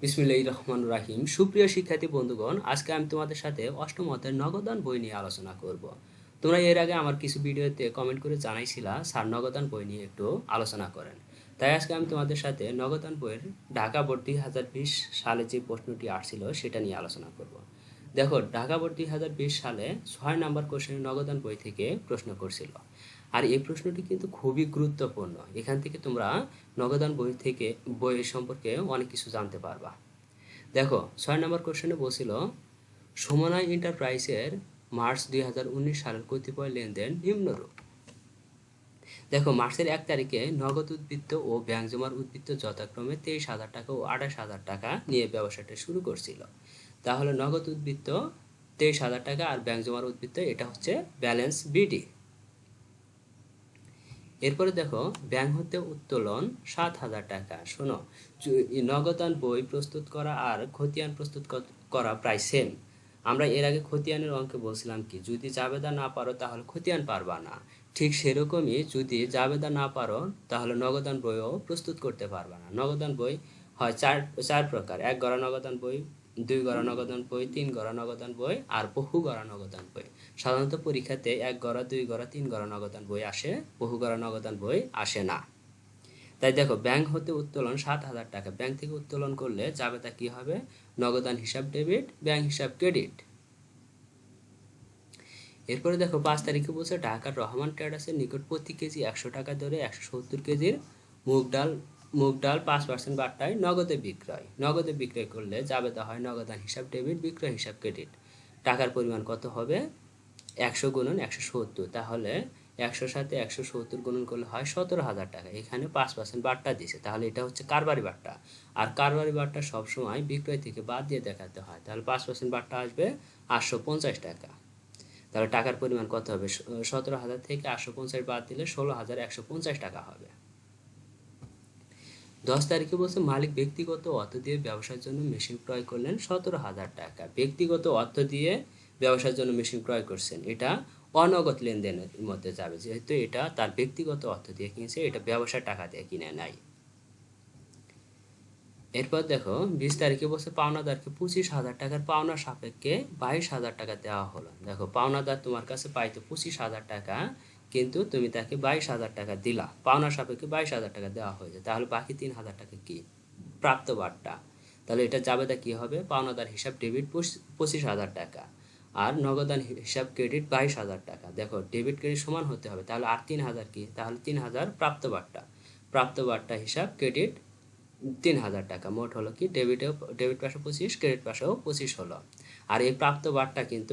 বিসমিল্লাহির রহমানির রাহিম। সুপ্রিয় শিক্ষার্থী বন্ধুগণ, আজকে আমি তোমাদের সাথে অষ্টম অধ্যায়ের নগদান বই নিয়ে আলোচনা করব। তোমরা এর আগে আমার কিছু ভিডিওতে কমেন্ট করে জানাইছিলা স্যার নগদান বই নিয়ে একটু আলোচনা করেন। তাই আজকে আমি তোমাদের সাথে নগদান বইয়ের ঢাকা বোর্ড 2020 সালে যে প্রশ্নটি আসছিল সেটা নিয়ে আলোচনা করব। দেখো, ঢাকা বোর্ড 2020 সালে 6 নাম্বার কোশ্চেনে নগদান বই থেকে প্রশ্ন করছিল। আর এই প্রশ্নটি কিন্তু খুবই গুরুত্বপূর্ণ। এখান থেকে তোমরা নগদান বই থেকে বইয়ের সম্পর্কে অনেক কিছু জানতে পারবা। দেখো, 6 নম্বর কোশ্চেনে বলছিল সমন্বয় এন্টারপ্রাইজের মার্চ 2019 সালের কতিপয় লেনদেন নিম্নরূপ। দেখো, মার্চের 1 তারিখে নগদ উদ্বৃত্ত ও ব্যাংক জমার উদ্বৃত্ত যথাক্রমে 23,000 টাকা ও 28,000 টাকা নিয়ে ব্যবসাটা শুরু করছিল। তাহলে নগদ উদ্বৃত্ত 23,000 টাকা আর ব্যাংক জমার উদ্বৃত্ত এটা হচ্ছে ব্যালেন্স বিডি। এরপরে দেখো, ব্যাংক হতে উত্তোলন 7,000 টাকা। শোনো, নগদান বই প্রস্তুত করা আর খতিয়ান প্রস্তুত করা প্রায় সেম। আমরা এর আগে খতিয়ানের অঙ্কে বলছিলাম কি, যদি জাবেদা না পারো তাহলে খতিয়ান পারবা না। ঠিক সেরকমই যদি জাবেদা না পারো তাহলে নগদান বইও প্রস্তুত করতে পারবা না। নগদান বই হয় চার প্রকার: 1 গড়া নগদান বই, 2 গড়া নগদান বই, 3 গড়া নগদান বই আর বহু গড়া নগদান বই। সাধারণত পরীক্ষাতে 1 গড়া, 2 গড়া, 3 গড়া নগদান বই আসে, বহু গড়া নগদান বই আসে না। তাই দেখো, ব্যাংক হতে উত্তোলন 7,000 টাকা। ব্যাংক থেকে উত্তোলন করলে জাবেদা কি হবে? নগদান হিসাব ডেবিট, ব্যাংক হিসাব ক্রেডিট। এরপরে দেখো, 5 তারিখে বলছে ঢাকার রহমান ট্রেডার্সের নিকট প্রতি কেজি 100 টাকা দরে 170 কেজির মুগ ডাল 5% বাট্টায় নগদে বিক্রয়। নগদে বিক্রয় করলে জাবেদা হয় নগদান হিসাব ডেবিট, বিক্রয় হিসাব ক্রেডিট। টাকার পরিমাণ কত হবে? 100 গুণন 170। তাহলে 100 সাথে 170 গুণন করলে হয় 17,000 টাকা। এখানে 5% বাট্টা দিছে, তাহলে এটা হচ্ছে কারবারি বাট্টা। আর কারবারি বাট্টা সবসময় বিক্রয় থেকে বাদ দিয়ে দেখাতে হয়। তাহলে 5% বাট্টা আসবে 850 টাকা। তাহলে টাকার পরিমাণ কত হবে? 17,000 থেকে 850 বাদ দিলে 16,150 টাকা হবে। 10 তারিখে বলছে মালিক ব্যক্তিগত অর্থ দিয়ে ব্যবসার জন্য মেশিন ক্রয় করলেন 17,000 টাকা। ব্যক্তিগত অর্থ দিয়ে ব্যবসার জন্য মেশিন ক্রয় করছেন, এটা অনগদ লেনদেনের মধ্যে যাবে, যেহেতু এটা তার ব্যক্তিগত অর্থ দিয়ে কিনছে, এটা ব্যবসার টাকা দিয়ে কিনে নাই। এরপর দেখো, 20 তারিখে বলছে পাওনাদারকে 25,000 টাকার পাওনা সাপেক্ষে 22,000 টাকা দেওয়া হলো। দেখো, পাওনাদার তোমার কাছে পাইতো 25,000 টাকা, কিন্তু তুমি তাকে 22,000 টাকা দিলা, পাওনা সাপেক্ষে 22,000 টাকা দেওয়া হয়েছে। তাহলে বাকি 3,000 টাকা কি? প্রাপ্ত বাট্টা। তাহলে এটা জাবেদা কি হবে? পাওনাদার হিসাব ডেবিট 25,000 টাকা আর নগদান হিসাব ক্রেডিট 22,000 টাকা। দেখো, ডেবিট ক্রেডিট সমান হতে হবে, তাহলে আর 3,000 কি? তাহলে 3,000 প্রাপ্ত বাট্টা। প্রাপ্ত বাট্টা হিসাব ক্রেডিট 3,000 টাকা। মোট হলো কি? ডেবিট পাশে 25, ক্রেডিট পাশেও 25 হলো। আর এই প্রাপ্ত বাট্টা কিন্তু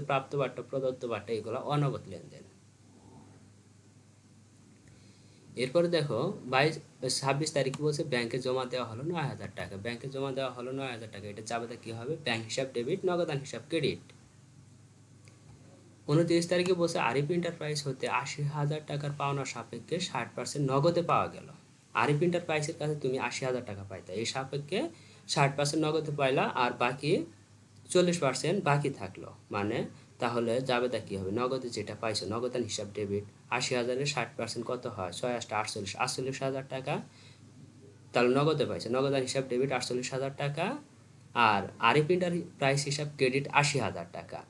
প্রদত্ত বাট্টা এগুলো অনগদ লেনদেন। এরপরে দেখো, 26 তারিখে বলছে ব্যাংকে জমা দেওয়া হলো 9,000 টাকা। ব্যাংকে জমা দেওয়া হলো 9,000 টাকা, এটা জাবেদা কি হবে? ব্যাংক হিসাব ডেবিট, নগদান হিসাব ক্রেডিট। 29 তারিখে বলছে আরিফ এন্টারপ্রাইজ হতে 80,000 টাকার পাওনা সাপেক্ষে 60% নগদে পাওয়া গেল। আরিফ এন্টারপ্রাইজের কাছে তুমি 80,000 টাকা পাইতা, এই সাপেক্ষে 60% নগদে পাইলা আর বাকি 40% বাকি থাকলো। মানে তাহলে জাবেদা কি হবে? নগদে যেটা পাইছো, নগদান হিসাব ডেবিট, 80,000-এর 60% কত হয়? 6 8 48, 48,000 টাকা। তাহলে নগদে পাইছো, নগদান হিসাব ডেবিট 48,000 টাকা আর আরিফ এন্টারপ্রাইজ হিসাব ক্রেডিট 80,000 টাকা।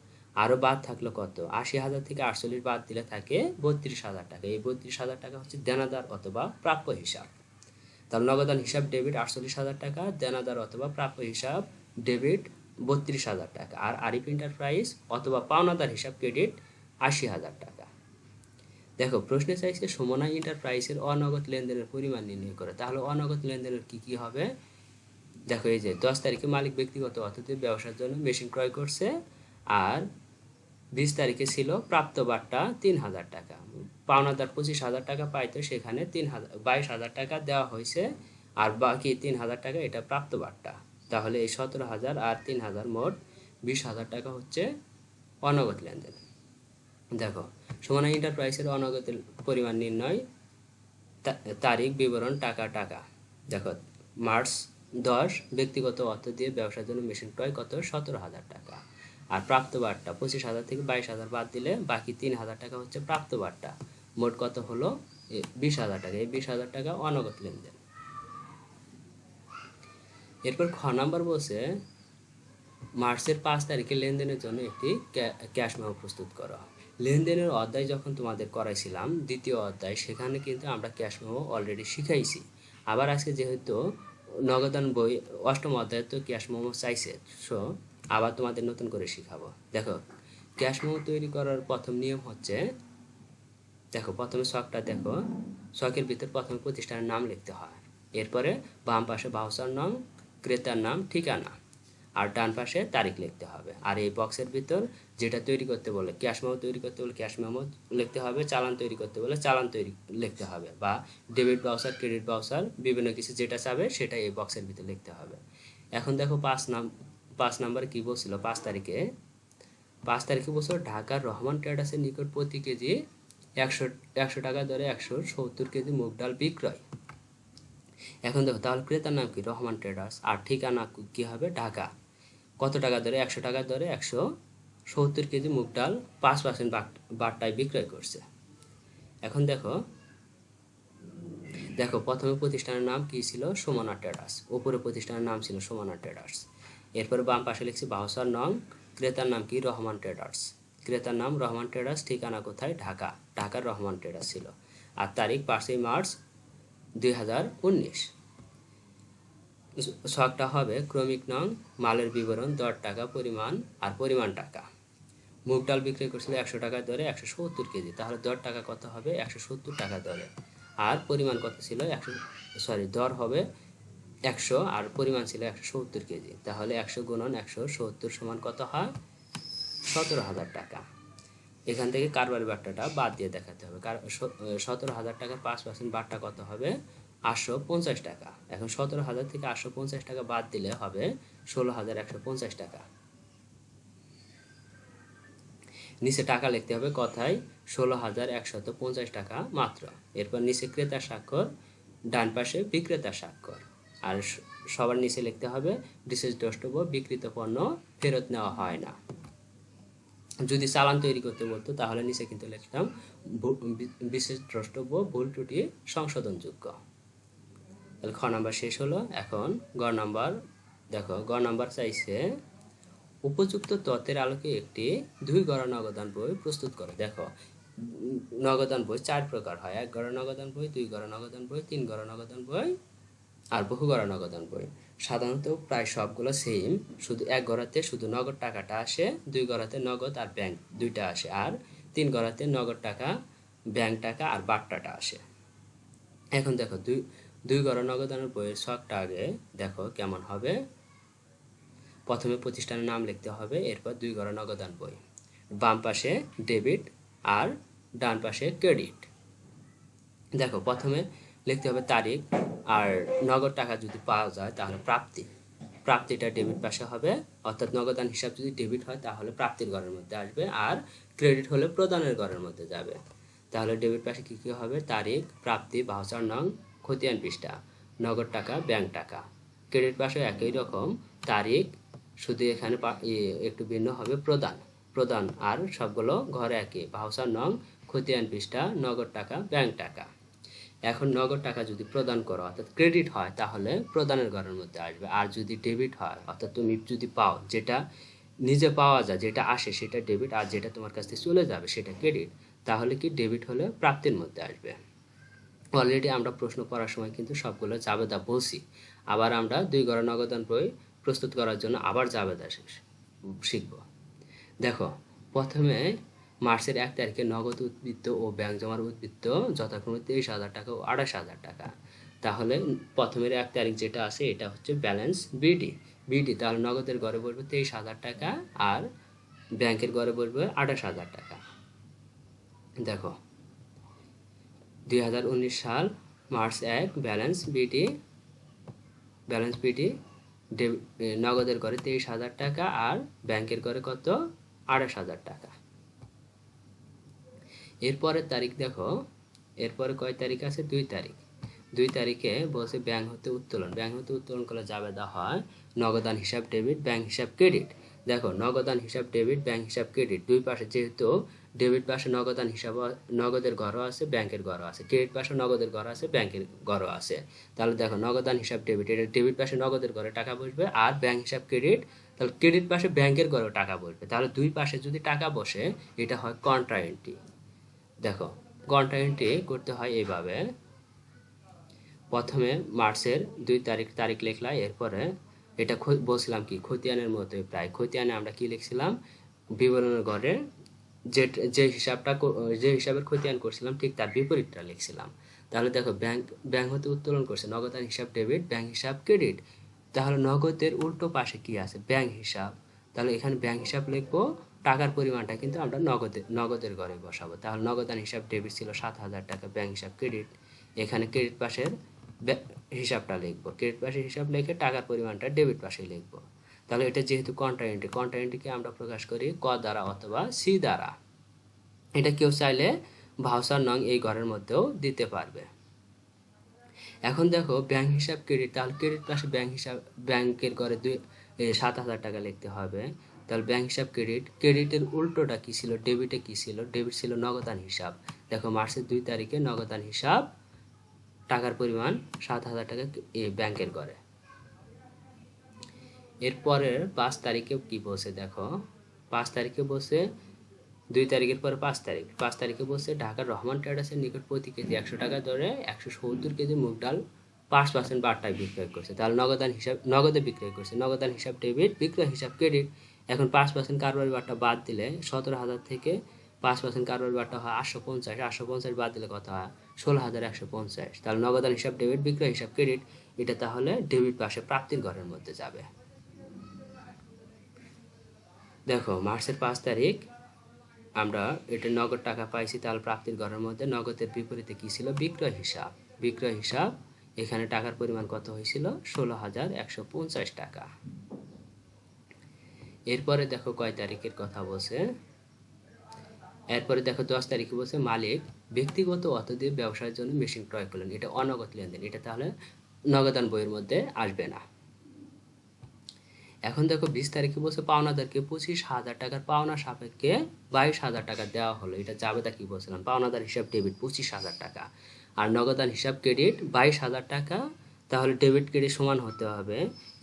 আরও বাদ থাকলো কত? 80,000 থেকে 48 বাদ দিলে থাকে 32,000 টাকা। এই 32,000 টাকা হচ্ছে দেনাদার অথবা প্রাপ্য হিসাব। তাহলে নগদান হিসাব ডেবিট 48,000 টাকা, দেনাদার অথবা প্রাপ্য হিসাব ডেবিট 32,000 টাকা আর আরিফ এন্টারপ্রাইজ অথবা পাওনাদার হিসাব ক্রেডিট 80,000 টাকা। দেখো, প্রশ্নে চাইছে সমন্বয় এন্টারপ্রাইজের অনগদ লেনদেনের পরিমাণ নির্ণয় করে। তাহলে অনগদ লেনদেনের কি কি হবে? দেখো, এই যে 10 তারিখে মালিক ব্যক্তিগত অর্থ দিয়ে ব্যবসার জন্য মেশিন ক্রয় করছে আর 20 তারিখে ছিল প্রাপ্ত বাট্টা 3,000 টাকা। পাওনাদার 25,000 টাকা পাইতো, সেখানে 22,000 টাকা দেওয়া হয়েছে আর বাকি 3,000 টাকা এটা প্রাপ্ত বাট্টা। তাহলে এই 17,000 আর 3,000 মোট 20,000 টাকা হচ্ছে অনগদ লেনদেন। দেখো, সমন্বয় এন্টারপ্রাইজের অনগদের পরিমাণ নির্ণয়, তারিখ, বিবরণ, টাকা। দেখো, মার্চ 10 ব্যক্তিগত অর্থ দিয়ে ব্যবসার জন্য মেশিন ক্রয় কত? 17,000 টাকা। আর প্রাপ্ত বাট্টা 25,000 থেকে 22,000 বাদ দিলে বাকি 3,000 টাকা হচ্ছে প্রাপ্ত বাট্টা। মোট কত হলো? 20,000 টাকা। এই 20,000 টাকা অনগদ লেনদেন। এরপর খ নাম্বার বলছে মার্চের 5 তারিখে লেনদেনের জন্য একটি ক্যাশ মেমো প্রস্তুত করো। লেনদেনের অধ্যায় যখন তোমাদের করাইছিলাম দ্বিতীয় অধ্যায়, সেখানে কিন্তু আমরা ক্যাশ মেমো অলরেডি শিখাইছি। আবার আজকে যেহেতু নগদান বই অষ্টম অধ্যায়ে তো ক্যাশ মেমো চাইছে, সো আবার তোমাদের নতুন করে শিখাবো। দেখো ক্যাশ মেমো তৈরি করার প্রথম নিয়ম হচ্ছে, দেখো প্রথমে ছকটা দেখো, ছকের ভিতর প্রথমে প্রতিষ্ঠানের নাম লিখতে হয়, এরপরে বাম পাশে ভাউচার নাম, ক্রেতার নাম, ঠিকানা, আর ডান পাশে তারিখ লিখতে হবে। আর এই বক্সের ভিতর যেটা তৈরি করতে বলে, ক্যাশ মেমো তৈরি করতে বলে ক্যাশ মেমো লিখতে হবে, চালান তৈরি করতে বলে চালান তৈরি লিখতে হবে, বা ডেবিট ভাউচার, ক্রেডিট ভাউচার, বিভিন্ন কিছু যেটা চাবে সেটা এই বক্সের ভিতর লিখতে হবে। এখন দেখো 5 নাম্বারে কি বলছিল, 5 তারিখে বলছিল ঢাকার রহমান ট্রেডার্সের নিকট প্রতি কেজি 100 টাকা দরে 170 কেজি মুগ ডাল বিক্রয়। এখন দেখো তাহলে ক্রেতার নাম কি, রহমান ট্রেডার্স, আর ঠিকানা কি হবে, ঢাকা। কত টাকা দরে, 100 টাকা দরে 170 কেজি মুগ ডাল 5% বাট্টায় বিক্রয় করছে। এখন দেখো প্রথমে প্রতিষ্ঠানের নাম কি ছিল, সোমানা ট্রেডার্স, উপরে প্রতিষ্ঠানের নাম ছিল সোমানা ট্রেডার্স। এরপরে বাম পাশে লিখছি ভাউচার নং, ক্রেতার নাম কি, রহমান ট্রেডার্স, ক্রেতার নাম রহমান ট্রেডার্স, ঠিকানা কোথায়, ঢাকা, ঢাকার রহমান ট্রেডার্স ছিল, আর তারিখ 5 মার্চ 2019। ছকটা হবে ক্রমিক নং, মালের বিবরণ, দর টাকা, পরিমাণ আর পরিমাণ টাকা। মুগ ডাল বিক্রি করছিল 100 টাকা দরে 170 কেজি, তাহলে দর টাকা কত হবে, 170 টাকা দরে, আর পরিমাণ কত ছিল, দর হবে 100 আর পরিমাণ ছিল 170 কেজি, তাহলে 100 গুণন 170 সমান কত হয়, 17,000 টাকা। এখান থেকে কারবারি বাট্টাটা বাদ দিয়ে দেখাতে হবে, 17,000 টাকা 5% বাট্টা কত হবে, 850 টাকা। এখন 17,000 থেকে 850 টাকা বাদ দিলে হবে 16,150 টাকা। নিচে টাকা লিখতে হবে কথায় 16,150 টাকা মাত্র। এরপর নিচে ক্রেতার স্বাক্ষর, ডান পাশে বিক্রেতার স্বাক্ষর, আর সবার নিচে লিখতে হবে বিশেষ দ্রষ্টব্য, বিক্রিত পণ্য ফেরত নেওয়া হয় না। যদি চালান তৈরি করতে বলতো তাহলে নিচে কিন্তু লিখতাম বিশেষ দ্রষ্টব্য, ভুল ত্রুটি সংশোধনযোগ্য। তাহলে খ নাম্বার শেষ হলো। এখন গ নাম্বার দেখো, গ নাম্বার চাইছে উপযুক্ত তথ্যের আলোকে একটি 2 গড়া নগদান বই প্রস্তুত করো। দেখো নগদান বই 4 প্রকার হয়, 1 গড়া নগদান বই, 2 গড়া নগদান বই, 3 গড়া নগদান বই আর বহু গড়া নগদান বই। সাধারণত প্রায় সবগুলো সেম, শুধু 1 গড়াতে শুধু নগদ টাকাটা আসে, 2 গড়াতে নগদ আর ব্যাংক দুইটা আসে, আর 3 গড়াতে নগদ টাকা, ব্যাংক টাকা আর বাট্টাটা আসে। এখন দেখো 2 গড়া নগদানের বইয়ের ছকটা আগে দেখো কেমন হবে। প্রথমে প্রতিষ্ঠানের নাম লিখতে হবে, এরপর 2 গড়া নগদান বই, বাম পাশে ডেবিট আর ডান পাশে ক্রেডিট। দেখো প্রথমে লিখতে হবে তারিখ, আর নগদ টাকা যদি পাওয়া যায় তাহলে প্রাপ্তিটা ডেবিট পাশে হবে, অর্থাৎ নগদান হিসাব যদি ডেবিট হয় তাহলে প্রাপ্তির ঘরের মধ্যে আসবে, আর ক্রেডিট হলে প্রদানের ঘরের মধ্যে যাবে। তাহলে ডেবিট পাশে কী কী হবে, তারিখ, প্রাপ্তি, ভাউচার নং, খতিয়ান পৃষ্ঠা, নগদ টাকা, ব্যাংক টাকা। ক্রেডিট পাশে একই রকম, তারিখ, শুধু এখানে একটু ভিন্ন হবে প্রদান, আর সবগুলো ঘরে একই, ভাউচার নং, খতিয়ান পৃষ্ঠা, নগদ টাকা, ব্যাংক টাকা। এখন নগদ টাকা যদি প্রদান করো অর্থাৎ ক্রেডিট হয় তাহলে প্রদানের ঘরের মধ্যে আসবে, আর যদি ডেবিট হয় অর্থাৎ তুমি যদি পাও, যেটা নিজে পাওয়া যায়, যেটা আসে সেটা ডেবিট, আর যেটা তোমার কাছ থেকে চলে যাবে সেটা ক্রেডিট, তাহলে কি ডেবিট হলে প্রাপ্তির মধ্যে আসবে। অলরেডি আমরা প্রশ্ন পড়ার সময় কিন্তু সবগুলো জাবেদা বলছি, আবার আমরা 2 গড়া নগদান বই প্রস্তুত করার জন্য আবার জাবেদা শিখব। দেখো প্রথমে মার্চের 1 তারিখে নগদ উদ্বৃত্ত ও ব্যাংক জমার উদ্বৃত্ত যথাক্রমে 23,000 টাকা ও 28,000 টাকা। তাহলে প্রথমের 1 তারিখ যেটা আছে এটা হচ্ছে ব্যালেন্স বিডি, তাহলে নগদের ঘরে বসবে 23,000 টাকা আর ব্যাংকের ঘরে বসবে 28,000 টাকা। দেখো 2019 সাল মার্চ 1 ব্যালেন্স বিডি নগদের ঘরে 23,000 টাকা আর ব্যাংকের ঘরে কত, 28,000 টাকা। এরপরের তারিখ দেখো, এরপরে কয় তারিখ আছে, 2 তারিখ। 2 তারিখে বলছে ব্যাংক হতে উত্তোলন করলে জাবেদা হয় নগদান হিসাব ডেবিট, ব্যাংক হিসাব ক্রেডিট। দেখো নগদান হিসাব ডেবিট, ব্যাংক হিসাব ক্রেডিট, দুই পাশে যেহেতু ডেবিট পাশে নগদান হিসাব, নগদের ঘরও আছে, ব্যাংকের ঘরও আছে। ক্রেডিট পাশে নগদের ঘর আছে, ব্যাংকের ঘরও আছে। তাহলে দেখো নগদান হিসাব ডেবিট, এটা ডেবিট পাশে নগদের ঘরে টাকা বসবে, আর ব্যাংক হিসাব ক্রেডিট, তাহলে ক্রেডিট পাশে ব্যাংকের ঘরেও টাকা বসবে। তাহলে দুই পাশে যদি টাকা বসে এটা হয় কন্ট্রা এন্ট্রি। দেখো কন্ট্রা এন্ট্রি করতে হয় এইভাবে, প্রথমে মার্চের 2 তারিখ লিখলাম, এরপরে এটা বলছিলাম কি খতিয়ানের মতোই প্রায়। খতিয়ানে আমরা কি লিখছিলাম, বিবরণের ঘরে যে যে হিসাবের খতিয়ান করছিলাম ঠিক তার বিপরীতটা লিখছিলাম। তাহলে দেখো ব্যাংক হতে উত্তোলন করছে নগদান হিসাব ডেবিট, ব্যাংক হিসাব ক্রেডিট। তাহলে নগদের উল্টো পাশে কি আছে, ব্যাংক হিসাব। তাহলে এখানে ব্যাংক হিসাব লিখবো, টাকার পরিমাণটা কিন্তু আমরা নগদের ঘরে বসাবো। তাহলে নগদান হিসাব ডেবিট ছিল 7,000 টাকা, ব্যাংক হিসাব ক্রেডিট। এখানে ক্রেডিট পাশের হিসাবটা লিখবো, ক্রেডিট পাশের হিসাব লিখে টাকার পরিমাণটা ডেবিট পাশে লিখবো। তাহলে এটা যেহেতু কন্ট্রা এন্ট্রিকে আমরা প্রকাশ করি ক দ্বারা অথবা সি দ্বারা। এটা কেউ চাইলে ভাউচার নং এই ঘরের মধ্যেও দিতে পারবে। এখন দেখো ব্যাংক হিসাব ক্রেডিট, তাহলে ক্রেডিট পাশে ব্যাংকের ঘরে 7,000 টাকা লিখতে হবে। তাহলে ব্যাংক হিসাব ক্রেডিটের উল্টোটা কি ছিল, ডেবিটে কি ছিল, ডেবিট ছিল নগদান হিসাব। দেখো মার্চের 2 তারিখে নগদান হিসাব, টাকার পরিমাণ 7,000 টাকা ব্যাংকের ঘরে। এরপরের 5 তারিখে কি বসে, দেখো 5 তারিখে বসে 2 তারিখের পরে 5 তারিখে বসে ঢাকার রহমান ট্রেডার্সের নিকট প্রতি কেজি 100 টাকা দরে 170 কেজি মুগ ডাল 5% বাট্টায় বিক্রয় করছে। তাহলে নগদে বিক্রয় করছে, নগদান হিসাব ডেবিট, বিক্রয় হিসাব ক্রেডিট। এখন 5% কারবারি বাট্টা বাদ দিলে 17,000 থেকে 5% কারবারি বাট্টা হয় 850 বাদ দিলে কত হয় 16,150। তাহলে নগদান হিসাব ডেবিট, বিক্রয় হিসাব ক্রেডিট, এটা তাহলে ডেবিট পাশে প্রাপ্তির ঘরের মধ্যে যাবে। দেখো মার্চের 5 তারিখ আমরা এটা নগদ টাকা পাইছি, তাহলে প্রাপ্তির ঘরের মধ্যে নগদের বিপরীতে কি ছিল, বিক্রয় হিসাব। এখানে টাকার পরিমাণ কত হয়েছিল 16,150 টাকা। এরপরে দেখো কয় তারিখের কথা বলছে, এরপরে দেখো 10 তারিখে বলছে মালিক ব্যক্তিগত অর্থ দিয়ে ব্যবসায়ের জন্য মেশিন ক্রয় করলেন, এটা অনগদ লেনদেন, এটা তাহলে নগদান বইয়ের মধ্যে আসবে না। এখন দেখো 20 তারিখে বলছে পাওনাদারকে 25,000 টাকার পাওনা সাপেক্ষে 22,000 টাকা দেওয়া হলো, এটা জাবেদা কি বলছিলাম, পাওনাদার হিসাব ডেবিট 25,000 টাকা, আর নগদান হিসাব ক্রেডিট 22,000 টাকা। তাহলে ডেবিট ক্রেডিট সমান হতে হবে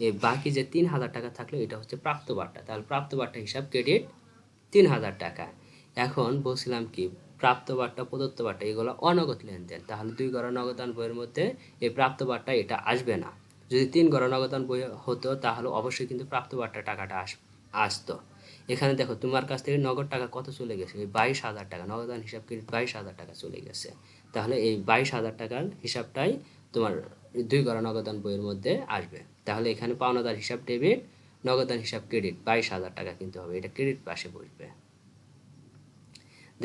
এই বাকি যে 3,000 টাকা থাকলো এটা হচ্ছে প্রাপ্ত বাট্টা, তাহলে প্রাপ্ত বাট্টা হিসাব ক্রেডিট 3,000 টাকা। এখন বলছিলাম কি প্রাপ্ত বাট্টা, প্রদত্ত বাট্টা এগুলো অনগদ লেনদেন, তাহলে 2 গড়া নগদান বইয়ের মধ্যে এই প্রাপ্ত বাট্টা এটা আসবে না। যদি 3 গড়া নগদান বই হতো তাহলে অবশ্যই কিন্তু প্রাপ্ত বাট্টা টাকাটা আসতো। এখানে দেখো তোমার কাছ থেকে নগদ টাকা কত চলে গেছে, এই 22,000 টাকা, নগদান হিসাব ক্রেডিট 22,000 টাকা চলে গেছে। তাহলে এই 22,000 টাকার হিসাবটাই তোমার 2 গড়া নগদান বইয়ের মধ্যে আসবে। তাহলে এখানে পাওনাদার হিসাব ডেবিট, নগদান হিসাব ক্রেডিট 22,000 টাকা কিনতে হবে, এটা ক্রেডিট পাশে বসবে।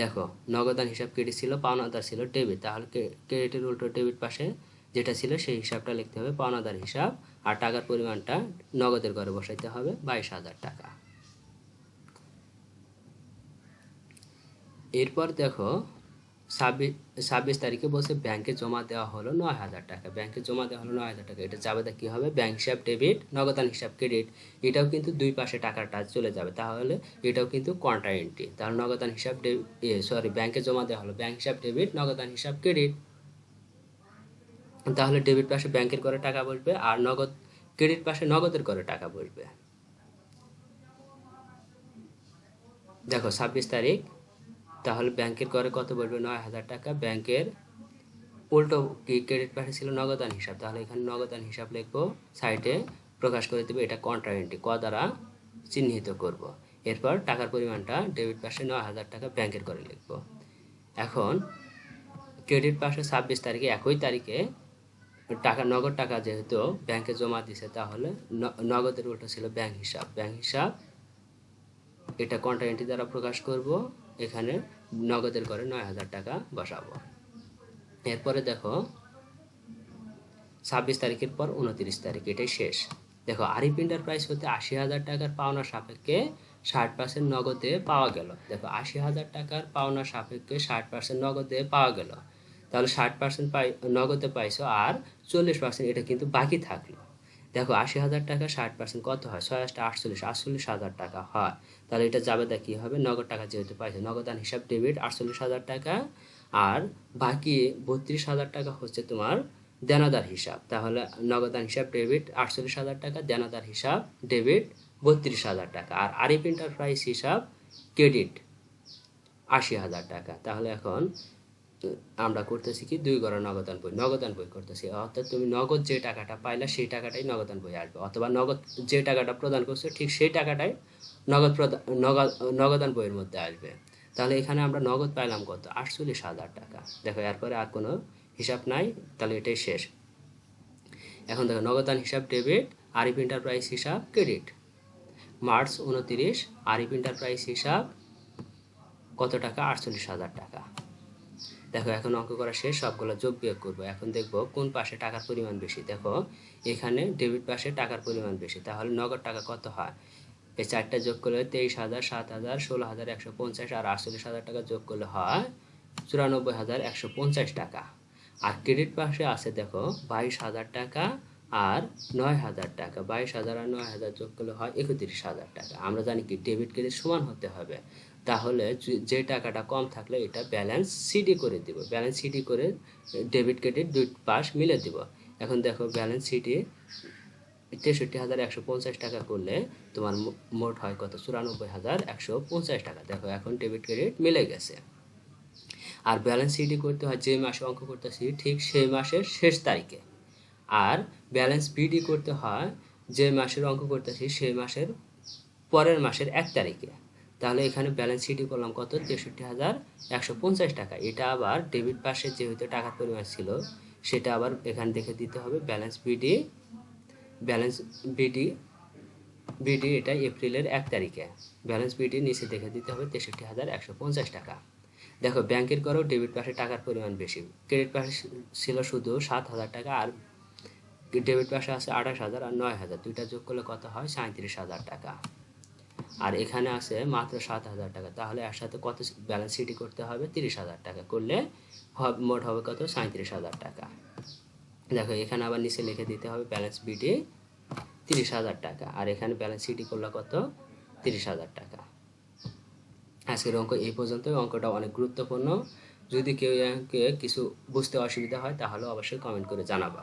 দেখো নগদান হিসাব ক্রেডিট ছিল, পাওনাদার ছিল ডেবিট, তাহলে ক্রেডিটের উল্টো ডেবিট পাশে যেটা ছিল সেই হিসাবটা লিখতে হবে পাওনাদার হিসাব, আর টাকার পরিমাণটা নগদের ঘরে বসাইতে হবে 22,000 টাকা। এরপর দেখো 26 তারিখে বসে ব্যাংকে জমা দেওয়া হলো 9,000 টাকা, ব্যাংকে জমা দেওয়া হলো 9,000 টাকা, এটা জাবেদা কি হবে, ব্যাংক হিসাব ডেবিট, নগদান হিসাব ক্রেডিট, এটাও কিন্তু দুই পাশে টাকাটা চলে যাবে, তাহলে এটাও কিন্তু কন্ট্রা এন্ট্রি। তাহলে নগদান হিসাব ব্যাংকে জমা দেওয়া হলো ব্যাংক হিসাব ডেবিট, নগদান হিসাব ক্রেডিট। তাহলে ডেবিট পাশে ব্যাংকের ঘরে টাকা বসবে, আর ক্রেডিট পাশে নগদের ঘরে টাকা বসবে। দেখো 26 তারিখ, তাহলে ব্যাংকের ঘরে কত বসবে 9,000 টাকা, ব্যাংকের উল্টো কি ক্রেডিট পাশে ছিল নগদান হিসাব, তাহলে এখানে নগদান হিসাব লিখবো, সাইডে প্রকাশ করে দেবে, এটা কন্ট্রা এন্ট্রি ক দ্বারা চিহ্নিত করব। এরপর টাকার পরিমাণটা ডেবিট পাশে 9,000 টাকা ব্যাংকের ঘরে লিখবো। এখন ক্রেডিট পাশে 26 তারিখে একই তারিখে নগদ টাকা যেহেতু ব্যাংকে জমা দিছে, তাহলে নগদের উল্টো ছিল ব্যাংক হিসাব, এটা কন্ট্রা এন্ট্রি দ্বারা প্রকাশ করব, এখানে নগদের ঘরে 9,000 টাকা বসাবো। এরপরে দেখো 26 তারিখের পর 29 তারিখ, এটাই শেষ। দেখো আরিফ এন্টারপ্রাইজ হতে 80,000 টাকার পাওনা সাপেক্ষে 60% নগদে পাওয়া গেল। দেখো 80,000 টাকার পাওনা সাপেক্ষে 60% নগদে পাওয়া গেল, তাহলে 60% নগদে পাইছো, আর 40% এটা কিন্তু বাকি থাকলো। দেখো ৮০,০০০ টাকা ৬০% কত হয়? ৬ 48,হাজার টাকা হয়। তাহলে এটা জাবেদা কি হবে? নগদ টাকা যেহেতু পাইছে, নগদান হিসাব ডেবিট 48,০০০ টাকা, আর বাকি 32,০০০ টাকা হচ্ছে তোমার দেনাদার হিসাব। তাহলে নগদান হিসাব ডেবিট 48,০০০ টাকা, দেনাদার হিসাব ডেবিট 32,০০০ টাকা, আর আরিফ এন্টারপ্রাইজ হিসাব ক্রেডিট ৮০,০০০ টাকা। তাহলে এখন আমরা করতেছি কি, 2 গড়া নগদান বই করতেছি, অর্থাৎ তুমি নগদ যে টাকাটা পাইলা সেই টাকাটাই নগদান বই আসবে, অথবা নগদ যে টাকাটা প্রদান করছো ঠিক সেই টাকাটাই নগদান বইয়ের মধ্যে আসবে। তাহলে এখানে আমরা নগদ পাইলাম কত? 48,০০০ টাকা। দেখো এরপরে আর কোনো হিসাব নাই, তাহলে এটাই শেষ। এখন দেখো নগদান হিসাব ডেবিট, আরিফ এন্টারপ্রাইজ হিসাব ক্রেডিট। মার্চ 29 আরিফ এন্টারপ্রাইজ হিসাব কত টাকা? 48,০০০ টাকা। দেখো এখন অঙ্ক করা শেষ, সবগুলো যোগ বিয়োগ করবো। এখন দেখবো কোন পাশে টাকার পরিমাণ বেশি। দেখো এখানে ডেবিট পাশে টাকার পরিমাণ বেশি, তাহলে নগদ টাকা কত হয়? এই 4টা যোগ করলে 23,000, 7,000, 16,150 আর 48,000 টাকা যোগ করলে হয় 94,150 টাকা। আর ক্রেডিট পাশে আছে দেখো 22,000 টাকা আর 9,000 টাকা। 22,000 আর 9,000 যোগ করলে হয় 31,000 টাকা। আমরা জানি কি ডেবিট ক্রেডিট সমান হতে হবে, তাহলে যে টাকাটা কম থাকলে এটা ব্যালেন্স সিডি করে দিব, ব্যালেন্স সিডি করে ডেবিট ক্রেডিট দুই পাশ মিলে দিব। এখন দেখো ব্যালেন্স সিডি 63,150 টাকা করলে তোমার মোট হয় কত? 94,150 টাকা। দেখো এখন ডেবিট ক্রেডিট মিলে গেছে। আর ব্যালেন্স সিডি করতে হয় যে মাসে অঙ্ক করতেছি ঠিক সেই মাসের শেষ তারিখে, আর ব্যালেন্স বিডি করতে হয় যে মাসের অঙ্ক করতেছি সেই মাসের পরের মাসের 1 তারিখে। তাহলে এখানে ব্যালেন্স সিডি করলাম কত? 63,150 টাকা। এটা আবার ডেবিট পাশে যেহেতু টাকার পরিমাণ ছিল সেটা আবার এখানে দেখে দিতে হবে ব্যালেন্স বিডি এটা এপ্রিলের 1 তারিখে। ব্যালেন্স বিডি নিচে দেখে দিতে হবে 63,150 টাকা। দেখো ব্যাংকের করেও ডেবিট পাশে টাকার পরিমাণ বেশি, ক্রেডিট পাশে ছিল শুধু 7,000 টাকা, আর ডেবিট পাশে আছে 28,000 আর 9,000, দুইটা যোগ করলে কত হয়? 37,000 টাকা। আর এখানে আছে মাত্র 7,000 টাকা, তাহলে একসাথে কত ব্যালেন্স সিডি করতে হবে? 30,000 টাকা করলে মোট হবে কত? 37,000 টাকা। দেখো এখানে আবার নিচে লিখে দিতে হবে ব্যালেন্স বিডি 30,000 টাকা, আর এখানে ব্যালেন্স সিডি করলে কত? 30,000 টাকা। আজকের অঙ্ক এই পর্যন্ত। অঙ্কটা অনেক গুরুত্বপূর্ণ, যদি কেউ কিছু বুঝতে অসুবিধা হয় তাহলে অবশ্যই কমেন্ট করে জানাবা।